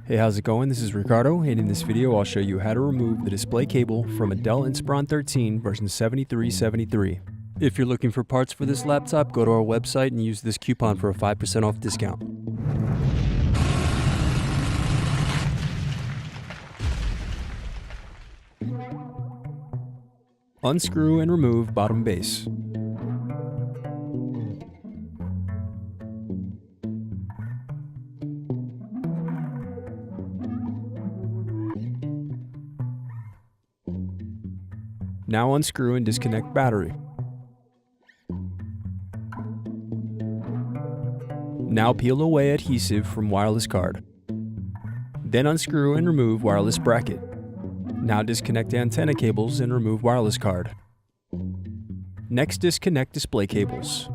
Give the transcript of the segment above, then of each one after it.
Hey, how's it going? This is Ricardo, and in this video I'll show you how to remove the display cable from a Dell Inspiron 13 version 7373. If you're looking for parts for this laptop, go to our website and use this coupon for a 5% off discount. Unscrew and remove bottom base. Now unscrew and disconnect battery. Now peel away adhesive from wireless card. Then unscrew and remove wireless bracket. Now disconnect antenna cables and remove wireless card. Next, disconnect display cables.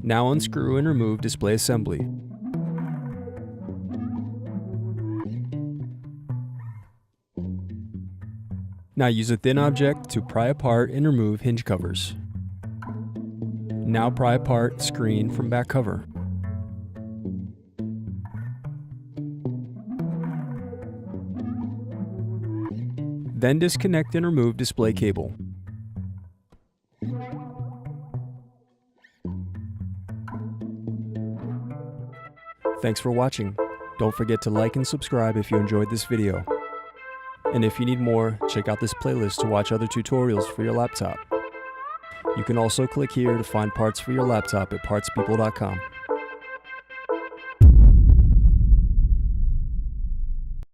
Now unscrew and remove display assembly. Now use a thin object to pry apart and remove hinge covers. Now pry apart screen from back cover. Then disconnect and remove display cable. Thanks for watching. Don't forget to like and subscribe if you enjoyed this video. And if you need more, check out this playlist to watch other tutorials for your laptop. You can also click here to find parts for your laptop at partspeople.com.